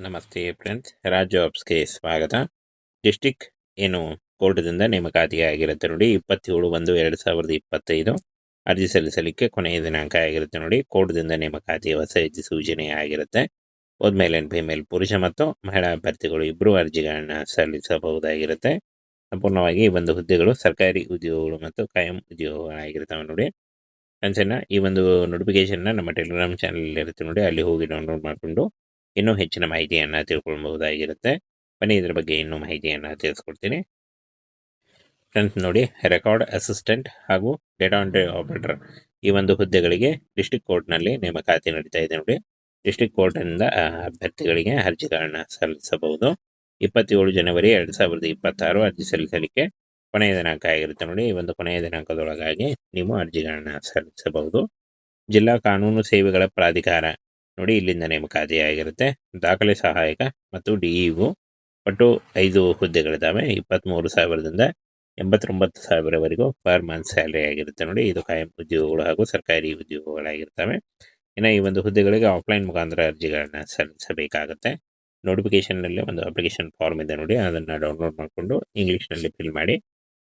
ನಮಸ್ತೆ ಫ್ರೆಂಡ್ಸ್, ರಾಜ್ ಜಾಬ್ಸ್ಗೆ ಸ್ವಾಗತ. ಡಿಸ್ಟಿಕ್ ಏನು ಕೋರ್ಟ್ದಿಂದ ನೇಮಕಾತಿ ಆಗಿರುತ್ತೆ ನೋಡಿ. 27/1/2025 ಅರ್ಜಿ ಸಲ್ಲಿಸಲಿಕ್ಕೆ ಕೊನೆಯ ದಿನಾಂಕ ಆಗಿರುತ್ತೆ ನೋಡಿ. ಕೋರ್ಟ್ದಿಂದ ನೇಮಕಾತಿ ಹೊಸ ಸೂಚನೆ ಆಗಿರುತ್ತೆ. ಮೇಲ್ ಅಂಡ್ ಫಿಮೇಲ್ ಪುರುಷ ಮತ್ತು ಮಹಿಳಾ ಅಭ್ಯರ್ಥಿಗಳು ಇಬ್ಬರು ಅರ್ಜಿಗಳನ್ನ ಸಲ್ಲಿಸಬಹುದಾಗಿರುತ್ತೆ. ಸಂಪೂರ್ಣವಾಗಿ ಈ ಒಂದು ಹುದ್ದೆಗಳು ಸರ್ಕಾರಿ ಉದ್ಯೋಗಗಳು ಮತ್ತು ಕಾಯಂ ಉದ್ಯೋಗಗಳಾಗಿರ್ತವೆ ನೋಡಿ. ಫ್ರೆಂಡ್ಸನ್ನ ಈ ಒಂದು ನೋಟಿಫಿಕೇಶನ್ನ ನಮ್ಮ ಟೆಲಿಗ್ರಾಮ್ ಚಾನಲ್ ಇರುತ್ತೆ ನೋಡಿ, ಅಲ್ಲಿ ಹೋಗಿ ಡೌನ್ಲೋಡ್ ಮಾಡಿಕೊಂಡು ಇನ್ನೂ ಹೆಚ್ಚಿನ ಮಾಹಿತಿಯನ್ನು ತಿಳ್ಕೊಳ್ಬಹುದಾಗಿರುತ್ತೆ. ಬನ್ನಿ ಇದ್ರ ಬಗ್ಗೆ ಇನ್ನೂ ಮಾಹಿತಿಯನ್ನು ತಿಳಿಸ್ಕೊಡ್ತೀನಿ. ಫ್ರೆಂಡ್ಸ್ ನೋಡಿ, ರೆಕಾರ್ಡ್ ಅಸಿಸ್ಟೆಂಟ್ ಹಾಗೂ ಡೇಟಾ ಎಂಟ್ರಿ ಆಪರೇಟರ್ ಈ ಒಂದು ಹುದ್ದೆಗಳಿಗೆ ಡಿಸ್ಟ್ರಿಕ್ಟ್ ಕೋರ್ಟ್ನಲ್ಲಿ ನೇಮಕಾತಿ ನಡೀತಾ ಇದೆ ನೋಡಿ. ಡಿಸ್ಟ್ರಿಕ್ಟ್ ಕೋರ್ಟ್ನಿಂದ ಅಭ್ಯರ್ಥಿಗಳಿಗೆ ಅರ್ಜಿಗಳನ್ನ ಸಲ್ಲಿಸಬಹುದು. 27 ಜನವರಿ 2026 ಅರ್ಜಿ ಸಲ್ಲಿಸಲಿಕ್ಕೆ ಕೊನೆಯ ದಿನಾಂಕ ಆಗಿರುತ್ತೆ ನೋಡಿ. ಈ ಒಂದು ಕೊನೆಯ ದಿನಾಂಕದೊಳಗಾಗಿ ನೀವು ಅರ್ಜಿಗಳನ್ನ ಸಲ್ಲಿಸಬಹುದು. ಜಿಲ್ಲಾ ಕಾನೂನು ಸೇವೆಗಳ ಪ್ರಾಧಿಕಾರ ನೋಡಿ, ಇಲ್ಲಿಂದ ನೇಮಕಾತಿ ಆಗಿರುತ್ತೆ. ದಾಖಲೆ ಸಹಾಯಕ ಮತ್ತು DEO ಒಟ್ಟು 5 ಹುದ್ದೆಗಳಿದ್ದಾವೆ. 23,000ದಿಂದ 89,000ವರೆಗೂ ಪರ್ ಮಂತ್ ಸ್ಯಾಲರಿ ಆಗಿರುತ್ತೆ ನೋಡಿ. ಇದು ಕಾಯಂ ಉದ್ಯೋಗಗಳು ಹಾಗೂ ಸರ್ಕಾರಿ ಉದ್ಯೋಗಗಳಾಗಿರ್ತವೆ. ಇನ್ನು ಈ ಒಂದು ಹುದ್ದೆಗಳಿಗೆ ಆಫ್ಲೈನ್ ಮುಖಾಂತರ ಅರ್ಜಿಗಳನ್ನ ಸಲ್ಲಿಸಬೇಕಾಗುತ್ತೆ. ನೋಟಿಫಿಕೇಶನ್ನಲ್ಲಿ ಒಂದು ಅಪ್ಲಿಕೇಶನ್ ಫಾರ್ಮ್ ಇದೆ ನೋಡಿ, ಅದನ್ನು ಡೌನ್ಲೋಡ್ ಮಾಡಿಕೊಂಡು ಇಂಗ್ಲೀಷ್ನಲ್ಲಿ ಫಿಲ್ ಮಾಡಿ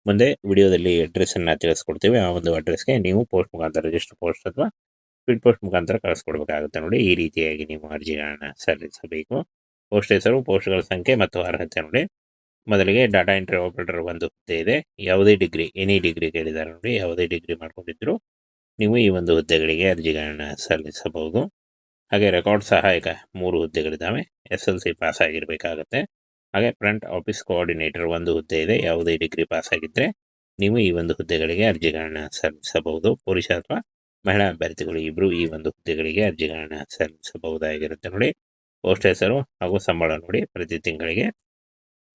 ಮುಂದೆ ವಿಡಿಯೋದಲ್ಲಿ ಅಡ್ರೆಸ್ಸನ್ನು ತಿಳಿಸ್ಕೊಡ್ತೀವಿ. ಆ ಒಂದು ಅಡ್ರೆಸ್ಗೆ ನೀವು ಪೋಸ್ಟ್ ಮುಖಾಂತರ ರಿಜಿಸ್ಟರ್ ಪೋಸ್ಟ್ ಅಥವಾ ಸ್ಪೀಡ್ ಪೋಸ್ಟ್ ಮುಖಾಂತರ ಕಳಿಸ್ಕೊಡ್ಬೇಕಾಗುತ್ತೆ ನೋಡಿ. ಈ ರೀತಿಯಾಗಿ ನೀವು ಅರ್ಜಿಗಳನ್ನ ಸಲ್ಲಿಸಬೇಕು. ಪೋಸ್ಟ್ ಹೆಸರು, ಪೋಸ್ಟ್ಗಳ ಸಂಖ್ಯೆ ಮತ್ತು ಅರ್ಹತೆ ನೋಡಿ. ಮೊದಲಿಗೆ ಡಾಟಾ ಎಂಟ್ರಿ ಆಪರೇಟರ್ ಒಂದು ಹುದ್ದೆ ಇದೆ. ಯಾವುದೇ ಡಿಗ್ರಿ, ಎನಿ ಡಿಗ್ರಿ ಕೇಳಿದ್ದಾರೆ ನೋಡಿ. ಯಾವುದೇ ಡಿಗ್ರಿ ಮಾಡ್ಕೊಂಡಿದ್ರು ನೀವು ಈ ಒಂದು ಹುದ್ದೆಗಳಿಗೆ ಅರ್ಜಿಗಳನ್ನ ಸಲ್ಲಿಸಬಹುದು. ಹಾಗೆ ರೆಕಾರ್ಡ್ ಸಹಾಯಕ 3 ಹುದ್ದೆಗಳಿದ್ದಾವೆ. SLC pass ಆಗಿರಬೇಕಾಗುತ್ತೆ. ಹಾಗೆ ಫ್ರಂಟ್ ಆಫೀಸ್ ಕೋಆರ್ಡಿನೇಟರ್ ಒಂದು ಹುದ್ದೆ ಇದೆ. ಯಾವುದೇ ಡಿಗ್ರಿ ಪಾಸ್ ಆಗಿದ್ದರೆ ನೀವು ಈ ಒಂದು ಹುದ್ದೆಗಳಿಗೆ ಅರ್ಜಿಗಳನ್ನ ಸಲ್ಲಿಸಬಹುದು. ಪುರುಷ ಅಥವಾ ಮಹಿಳಾ ಅಭ್ಯರ್ಥಿಗಳು ಇಬ್ಬರು ಈ ಒಂದು ಹುದ್ದೆಗಳಿಗೆ ಅರ್ಜಿಗಳನ್ನ ಸಲ್ಲಿಸಬಹುದಾಗಿರುತ್ತೆ ನೋಡಿ. ಪೋಸ್ಟ್ ಹೆಸರು ಹಾಗೂ ಸಂಬಳ ನೋಡಿ. ಪ್ರತಿ ತಿಂಗಳಿಗೆ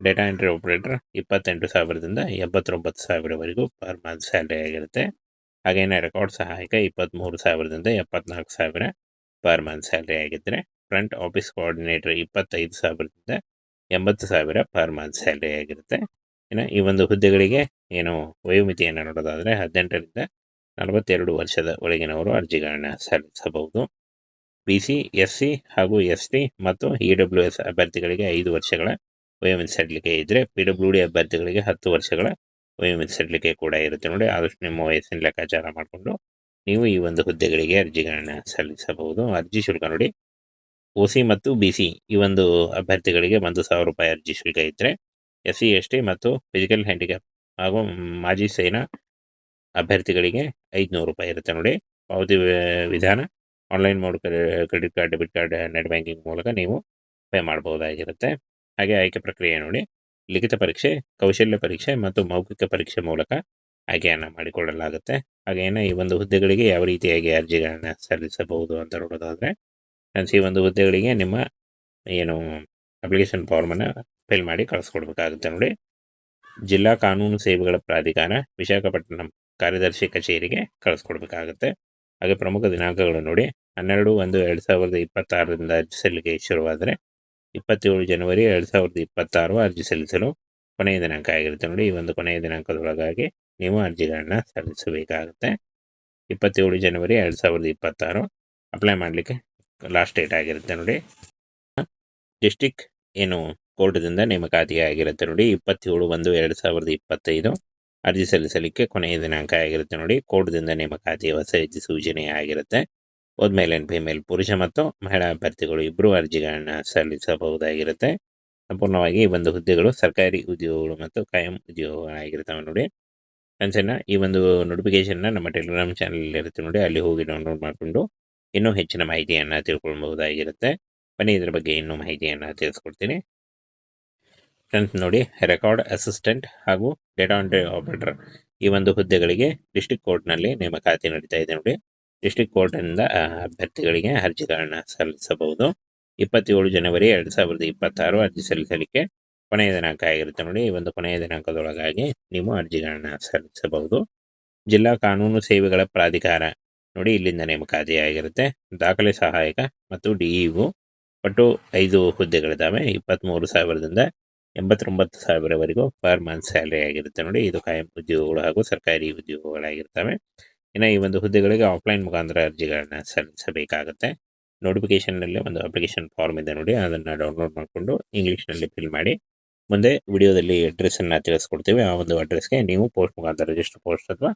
ಡೇಟಾ ಎಂಟ್ರಿ ಆಪರೇಟರ್ 28,000ದಿಂದ 89,000ವರೆಗೂ ಪರ್ ಮಂತ್ ಸ್ಯಾಲರಿ ಆಗಿರುತ್ತೆ. ಹಾಗೇನೇ ರೆಕಾರ್ಡ್ ಸಹಾಯಕ 23,000ದಿಂದ 74,000 ಪರ್ ಮಂತ್ ಸ್ಯಾಲರಿ ಆಗಿದ್ದರೆ, ಫ್ರಂಟ್ ಆಫೀಸ್ ಕೋಆರ್ಡಿನೇಟರ್ 25,000ದಿಂದ 80,000 ಪರ್ ಮಂತ್ ಸ್ಯಾಲರಿ ಆಗಿರುತ್ತೆ. ಇನ್ನು ಈ ಒಂದು ಹುದ್ದೆಗಳಿಗೆ ಏನು ವಯೋಮಿತಿಯನ್ನು ನೋಡೋದಾದರೆ 18ರಿಂದ 42 ವರ್ಷದ ಒಳಗಿನವರು ಅರ್ಜಿಗಳನ್ನ ಸಲ್ಲಿಸಬಹುದು. BC, SC ಹಾಗೂ ST ಮತ್ತು EWS ಅಭ್ಯರ್ಥಿಗಳಿಗೆ 5 ವರ್ಷಗಳ ವಯೋಮಿತಿ ಸಡಿಲಿಕೆ ಇದ್ದರೆ, PWD ಅಭ್ಯರ್ಥಿಗಳಿಗೆ 10 ವರ್ಷಗಳ ವಯೋಮಿತಿ ಸಡಿಲಿಕೆ ಕೂಡ ಇರುತ್ತೆ ನೋಡಿ. ಆದಷ್ಟು ನಿಮ್ಮ ವಯಸ್ಸಿನ ಲೆಕ್ಕಾಚಾರ ಮಾಡಿಕೊಂಡು ನೀವು ಈ ಒಂದು ಹುದ್ದೆಗಳಿಗೆ ಅರ್ಜಿಗಳನ್ನ ಸಲ್ಲಿಸಬಹುದು. ಅರ್ಜಿ ಶುಲ್ಕ ನೋಡಿ, OC ಮತ್ತು BC ಈ ಒಂದು ಅಭ್ಯರ್ಥಿಗಳಿಗೆ 1,000 ರೂಪಾಯಿ ಅರ್ಜಿ ಶುಲ್ಕ ಇದ್ದರೆ, SC, ST ಮತ್ತು ಫಿಸಿಕಲ್ ಹ್ಯಾಂಡಿಕ್ಯಾಪ್ ಹಾಗೂ ಮಾಜಿ ಸೇನಾ ಅಭ್ಯರ್ಥಿಗಳಿಗೆ 500 ರೂಪಾಯಿ ಇರುತ್ತೆ ನೋಡಿ. ಪಾವತಿ ವಿಧಾನ online mode, credit card, debit card, net banking ಮೂಲಕ ನೀವು ಪೇ ಮಾಡಬಹುದಾಗಿರುತ್ತೆ. ಹಾಗೆ ಆಯ್ಕೆ ಪ್ರಕ್ರಿಯೆ ನೋಡಿ, ಲಿಖಿತ ಪರೀಕ್ಷೆ, ಕೌಶಲ್ಯ ಪರೀಕ್ಷೆ ಮತ್ತು ಮೌಖಿಕ ಪರೀಕ್ಷೆ ಮೂಲಕ ಆಯ್ಕೆಯನ್ನು ಮಾಡಿಕೊಳ್ಳಲಾಗುತ್ತೆ. ಹಾಗೇನೇ ಈ ಒಂದು ಹುದ್ದೆಗಳಿಗೆ ಯಾವ ರೀತಿಯಾಗಿ ಅರ್ಜಿಗಳನ್ನ ಸಲ್ಲಿಸಬಹುದು ಅಂತ ನೋಡೋದಾದರೆ, ಈ ಒಂದು ಹುದ್ದೆಗಳಿಗೆ ನಿಮ್ಮ ಏನು ಅಪ್ಲಿಕೇಶನ್ ಫಾರ್ಮನ್ನು ಫಿಲ್ ಮಾಡಿ ಕಳಿಸ್ಕೊಡ್ಬೇಕಾಗುತ್ತೆ ನೋಡಿ. ಜಿಲ್ಲಾ ಕಾನೂನು ಸೇವೆಗಳ ಪ್ರಾಧಿಕಾರ, ವಿಶಾಖಪಟ್ಟಣಂ ಕಾರ್ಯದರ್ಶಿ ಕಚೇರಿಗೆ ಕಳಿಸ್ಕೊಡ್ಬೇಕಾಗುತ್ತೆ. ಹಾಗೆ ಪ್ರಮುಖ ದಿನಾಂಕಗಳು ನೋಡಿ, 12/1/2026ರಿಂದ ಅರ್ಜಿ ಸಲ್ಲಿಕೆ ಶುರುವಾದರೆ 27 ಜನವರಿ 2026 ಅರ್ಜಿ ಸಲ್ಲಿಸಲು ಕೊನೆಯ ದಿನಾಂಕ ಆಗಿರುತ್ತೆ ನೋಡಿ. ಈ ಒಂದು ಕೊನೆಯ ದಿನಾಂಕದೊಳಗಾಗಿ ನೀವು ಅರ್ಜಿಗಳನ್ನ ಸಲ್ಲಿಸಬೇಕಾಗುತ್ತೆ. 27 ಜನವರಿ 2026 ಅಪ್ಲೈ ಮಾಡಲಿಕ್ಕೆ ಲಾಸ್ಟ್ ಡೇಟ್ ಆಗಿರುತ್ತೆ ನೋಡಿ. ಡಿಸ್ಟಿಕ್ ಏನು ಕೋರ್ಟ್ದಿಂದ ನೇಮಕಾತಿ ಆಗಿರುತ್ತೆ ನೋಡಿ. 27/1/2025 ಅರ್ಜಿ ಸಲ್ಲಿಸಲಿಕ್ಕೆ ಕೊನೆಯ ದಿನಾಂಕ ಆಗಿರುತ್ತೆ ನೋಡಿ. ಕೋರ್ಟ್ದಿಂದ ನೇಮಕಾತಿ ಹೊಸ ಸೂಚನೆ ಆಗಿರುತ್ತೆ. ಮೇಲ್ ಅಂಡ್ ಫಿಮೇಲ್ ಪುರುಷ ಮತ್ತು ಮಹಿಳಾ ಅಭ್ಯರ್ಥಿಗಳು ಇಬ್ಬರು ಅರ್ಜಿಗಳನ್ನ ಸಲ್ಲಿಸಬಹುದಾಗಿರುತ್ತೆ. ಸಂಪೂರ್ಣವಾಗಿ ಈ ಒಂದು ಹುದ್ದೆಗಳು ಸರ್ಕಾರಿ ಉದ್ಯೋಗಗಳು ಮತ್ತು ಕಾಯಂ ಉದ್ಯೋಗಗಳಾಗಿರ್ತವೆ ನೋಡಿ. ಫ್ರೆಂಡ್ಸನ್ನ ಈ ಒಂದು ನೋಟಿಫಿಕೇಶನ್ನ ನಮ್ಮ ಟೆಲಿಗ್ರಾಮ್ ಚಾನಲ್ ಇರುತ್ತೆ ನೋಡಿ, ಅಲ್ಲಿ ಹೋಗಿ ಡೌನ್ಲೋಡ್ ಮಾಡಿಕೊಂಡು ಇನ್ನೂ ಹೆಚ್ಚಿನ ಮಾಹಿತಿಯನ್ನು ತಿಳ್ಕೊಳ್ಬಹುದಾಗಿರುತ್ತೆ. ಬನ್ನಿ ಇದ್ರ ಬಗ್ಗೆ ಇನ್ನೂ ಮಾಹಿತಿಯನ್ನು ತಿಳಿಸ್ಕೊಡ್ತೀನಿ. ಫ್ರೆಂಡ್ಸ್ ನೋಡಿ, ರೆಕಾರ್ಡ್ ಅಸಿಸ್ಟೆಂಟ್ ಹಾಗೂ ಡೇಟಾ ಎಂಟ್ರಿ ಆಪರೇಟರ್ ಈ ಒಂದು ಹುದ್ದೆಗಳಿಗೆ ಡಿಸ್ಟ್ರಿಕ್ಟ್ ಕೋರ್ಟ್ನಲ್ಲಿ ನೇಮಕಾತಿ ನಡೀತಾ ಇದೆ ನೋಡಿ. ಡಿಸ್ಟ್ರಿಕ್ಟ್ ಕೋರ್ಟ್ನಿಂದ ಅಭ್ಯರ್ಥಿಗಳಿಗೆ ಅರ್ಜಿಗಳನ್ನ ಸಲ್ಲಿಸಬಹುದು. 27 ಜನವರಿ 2026 ಅರ್ಜಿ ಸಲ್ಲಿಸಲಿಕ್ಕೆ ಕೊನೆಯ ದಿನಾಂಕ ಆಗಿರುತ್ತೆ ನೋಡಿ. ಈ ಒಂದು ಕೊನೆಯ ದಿನಾಂಕದೊಳಗಾಗಿ ನೀವು ಅರ್ಜಿಗಳನ್ನ ಸಲ್ಲಿಸಬಹುದು. ಜಿಲ್ಲಾ ಕಾನೂನು ಸೇವೆಗಳ ಪ್ರಾಧಿಕಾರ ನೋಡಿ, ಇಲ್ಲಿಂದ ನೇಮಕಾತಿ ಆಗಿರುತ್ತೆ. ದಾಖಲೆ ಸಹಾಯಕ ಮತ್ತು DEO ಒಟ್ಟು 5 ಹುದ್ದೆಗಳಿದ್ದಾವೆ. 23,000ದಿಂದ 89,000ವರೆಗೂ ಪರ್ ಮಂತ್ ಸ್ಯಾಲರಿ ಆಗಿರುತ್ತೆ ನೋಡಿ. ಇದು ಕಾಯಂ ಉದ್ಯೋಗಗಳು ಹಾಗೂ ಸರ್ಕಾರಿ ಉದ್ಯೋಗಗಳಾಗಿರ್ತವೆ. ಇನ್ನು ಈ ಒಂದು ಹುದ್ದೆಗಳಿಗೆ ಆಫ್ಲೈನ್ ಮುಖಾಂತರ ಅರ್ಜಿಗಳನ್ನ ಸಲ್ಲಿಸಬೇಕಾಗುತ್ತೆ. ನೋಟಿಫಿಕೇಷನ್ನಲ್ಲಿ ಒಂದು ಅಪ್ಲಿಕೇಶನ್ ಫಾರ್ಮ್ ಇದೆ ನೋಡಿ, ಅದನ್ನು ಡೌನ್ಲೋಡ್ ಮಾಡಿಕೊಂಡು ಇಂಗ್ಲೀಷ್ನಲ್ಲಿ ಫಿಲ್ ಮಾಡಿ ಮುಂದೆ ವಿಡಿಯೋದಲ್ಲಿ ಅಡ್ರೆಸ್ಸನ್ನು ತಿಳಿಸ್ಕೊಡ್ತೀವಿ. ಆ ಒಂದು ಅಡ್ರೆಸ್ಗೆ ನೀವು ಪೋಸ್ಟ್ ಮುಖಾಂತರ ರಿಜಿಸ್ಟರ್ ಪೋಸ್ಟ್ ಅಥವಾ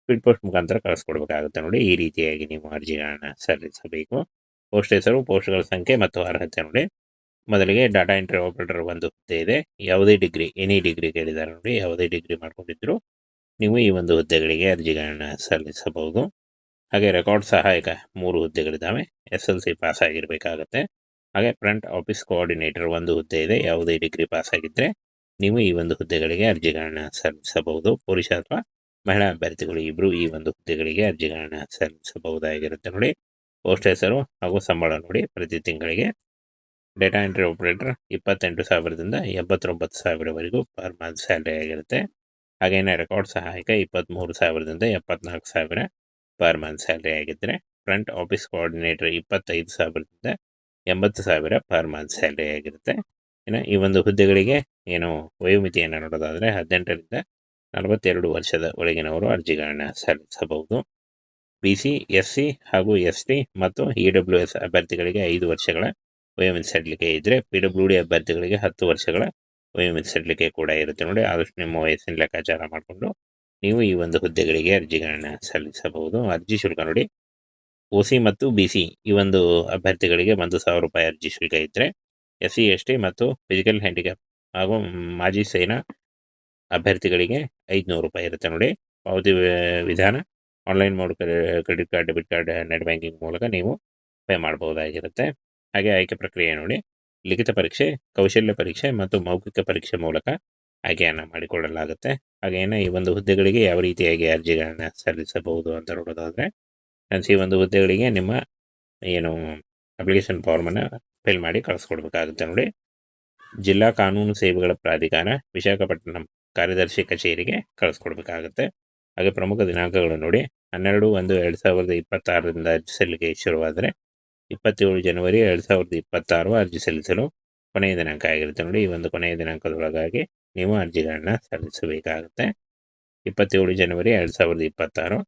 ಸ್ಪೀಡ್ ಪೋಸ್ಟ್ ಮುಖಾಂತರ ಕಳಿಸ್ಕೊಡ್ಬೇಕಾಗುತ್ತೆ ನೋಡಿ. ಈ ರೀತಿಯಾಗಿ ನೀವು ಅರ್ಜಿಗಳನ್ನು ಸಲ್ಲಿಸಬೇಕು. ಪೋಸ್ಟ್ ಹೆಸರು, ಪೋಸ್ಟ್ಗಳ ಸಂಖ್ಯೆ ಮತ್ತು ಅರ್ಹತೆ ನೋಡಿ. ಮೊದಲಿಗೆ ಡಾಟಾ ಎಂಟ್ರಿ ಆಪರೇಟರ್ ಒಂದು ಹುದ್ದೆ ಇದೆ. ಯಾವುದೇ ಡಿಗ್ರಿ, ಎನಿ ಡಿಗ್ರಿ ಕೇಳಿದ್ದಾರೆ ನೋಡಿ. ಯಾವುದೇ ಡಿಗ್ರಿ ಮಾಡ್ಕೊಂಡಿದ್ರು ನೀವು ಈ ಒಂದು ಹುದ್ದೆಗಳಿಗೆ ಅರ್ಜಿಗಳನ್ನು ಸಲ್ಲಿಸಬಹುದು. ಹಾಗೆ ರೆಕಾರ್ಡ್ ಸಹಾಯಕ 3 ಹುದ್ದೆಗಳಿದ್ದಾವೆ. SLC pass ಆಗಿರಬೇಕಾಗತ್ತೆ. ಹಾಗೆ ಫ್ರಂಟ್ ಆಫೀಸ್ ಕೋಆರ್ಡಿನೇಟರ್ ಒಂದು ಹುದ್ದೆ ಇದೆ. ಯಾವುದೇ ಡಿಗ್ರಿ ಪಾಸ್ ಆಗಿದ್ದರೆ ನೀವು ಈ ಒಂದು ಹುದ್ದೆಗಳಿಗೆ ಅರ್ಜಿಗಳನ್ನು ಸಲ್ಲಿಸಬಹುದು. ಪುರುಷ ಅಥವಾ ಮಹಿಳಾ ಅಭ್ಯರ್ಥಿಗಳು ಇಬ್ಬರು ಈ ಒಂದು ಹುದ್ದೆಗಳಿಗೆ ಅರ್ಜಿಗಳನ್ನು ಸಲ್ಲಿಸಬಹುದಾಗಿರುತ್ತೆ ನೋಡಿ. ಪೋಸ್ಟ್ ಹೆಸರು ಹಾಗೂ ಸಂಬಳ ನೋಡಿ. ಪ್ರತಿ ತಿಂಗಳಿಗೆ ಡೇಟಾ ಎಂಟ್ರಿ ಆಪರೇಟರ್ 28,000ದಿಂದ 89,000ವರೆಗೂ ಪರ್ ಮಂತ್ ಸ್ಯಾಲರಿ ಆಗಿರುತ್ತೆ. ಹಾಗೇನೇ ರೆಕಾರ್ಡ್ ಸಹಾಯಕ 23,000ದಿಂದ 74,000 ಪರ್ ಮಂತ್ ಸ್ಯಾಲರಿ ಆಗಿದ್ದರೆ, ಫ್ರಂಟ್ ಆಫೀಸ್ ಕೋಆರ್ಡಿನೇಟರ್ 25,000ದಿಂದ 80,000 ಪರ್ ಮಂತ್ ಸ್ಯಾಲರಿ ಆಗಿರುತ್ತೆ. ಇನ್ನು ಈ ಒಂದು ಹುದ್ದೆಗಳಿಗೆ ಏನು ವಯೋಮಿತಿಯನ್ನು ನೋಡೋದಾದರೆ 18ರಿಂದ 42 ವರ್ಷದ ಒಳಗಿನವರು ಅರ್ಜಿಗಳನ್ನು ಸಲ್ಲಿಸಬಹುದು. BC, SC ಹಾಗೂ ST ಮತ್ತು EWS ಅಭ್ಯರ್ಥಿಗಳಿಗೆ 5 ವರ್ಷಗಳ ವಯೋಮಿತಿ ಸಡಿಲಿಕೆ ಇದ್ದರೆ, PWD ಅಭ್ಯರ್ಥಿಗಳಿಗೆ 10 ವರ್ಷಗಳ ವಯೋಮಿತಿ ಸಡಿಲಿಕೆ ಕೂಡ ಇರುತ್ತೆ ನೋಡಿ. ಆದಷ್ಟು ನಿಮ್ಮ ವಯಸ್ಸಿನ ಲೆಕ್ಕಾಚಾರ ಮಾಡಿಕೊಂಡು ನೀವು ಈ ಒಂದು ಹುದ್ದೆಗಳಿಗೆ ಅರ್ಜಿಗಳನ್ನು ಸಲ್ಲಿಸಬಹುದು. ಅರ್ಜಿ ಶುಲ್ಕ ನೋಡಿ. OC ಮತ್ತು BC ಈ ಒಂದು ಅಭ್ಯರ್ಥಿಗಳಿಗೆ 1,000 ರೂಪಾಯಿ ಅರ್ಜಿ ಶುಲ್ಕ ಇದ್ದರೆ, SC, ST ಮತ್ತು ಫಿಸಿಕಲ್ ಹ್ಯಾಂಡಿಕ್ಯಾಪ್ ಹಾಗೂ ಮಾಜಿ ಸೇನಾ ಅಭ್ಯರ್ಥಿಗಳಿಗೆ 500 ರೂಪಾಯಿ ಇರುತ್ತೆ ನೋಡಿ. ಪಾವತಿ ವಿಧಾನ online mode, credit card, debit card, net banking ಮೂಲಕ ನೀವು ಪೇ ಮಾಡಬಹುದಾಗಿರುತ್ತೆ. ಹಾಗೆ ಆಯ್ಕೆ ಪ್ರಕ್ರಿಯೆ ನೋಡಿ. ಲಿಖಿತ ಪರೀಕ್ಷೆ, ಕೌಶಲ್ಯ ಪರೀಕ್ಷೆ ಮತ್ತು ಮೌಖಿಕ ಪರೀಕ್ಷೆ ಮೂಲಕ ಆಯ್ಕೆಯನ್ನು ಮಾಡಿಕೊಳ್ಳಲಾಗುತ್ತೆ. ಹಾಗೆಯೇ ಈ ಒಂದು ಹುದ್ದೆಗಳಿಗೆ ಯಾವ ರೀತಿಯಾಗಿ ಅರ್ಜಿಗಳನ್ನು ಸಲ್ಲಿಸಬಹುದು ಅಂತ ನೋಡೋದಾದರೆ, ಈ ಒಂದು ಹುದ್ದೆಗಳಿಗೆ ನಿಮ್ಮ ಏನು ಅಪ್ಲಿಕೇಶನ್ ಫಾರ್ಮನ್ನು ಫಿಲ್ ಮಾಡಿ ಕಳಿಸ್ಕೊಡ್ಬೇಕಾಗುತ್ತೆ ನೋಡಿ. ಜಿಲ್ಲಾ ಕಾನೂನು ಸೇವೆಗಳ ಪ್ರಾಧಿಕಾರ, ವಿಶಾಖಪಟ್ಟಣಂ ಕಾರ್ಯದರ್ಶಿ ಕಚೇರಿಗೆ ಕಳಿಸ್ಕೊಡ್ಬೇಕಾಗುತ್ತೆ. ಹಾಗೆ ಪ್ರಮುಖ ದಿನಾಂಕಗಳು ನೋಡಿ. 12/1/2026ರಿಂದ ಅರ್ಜಿ ಸಲ್ಲಿಕೆ ಶುರುವಾದರೆ 27 ಜನವರಿ 2026 ಅರ್ಜಿ ಸಲ್ಲಿಸಲು ಕೊನೆಯ ದಿನಾಂಕ ಆಗಿರುತ್ತೆ ನೋಡಿ. ಈ ಒಂದು ಕೊನೆಯ ದಿನಾಂಕದೊಳಗಾಗಿ ನೀವು ಅರ್ಜಿಗಳನ್ನು ಸಲ್ಲಿಸಬೇಕಾಗುತ್ತೆ. 27 ಜನವರಿ 2026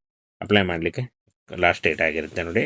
ಅಪ್ಲೈ ಮಾಡಲಿಕ್ಕೆ ಲಾಸ್ಟ್ ಡೇಟ್ ಆಗಿರುತ್ತೆ ನೋಡಿ.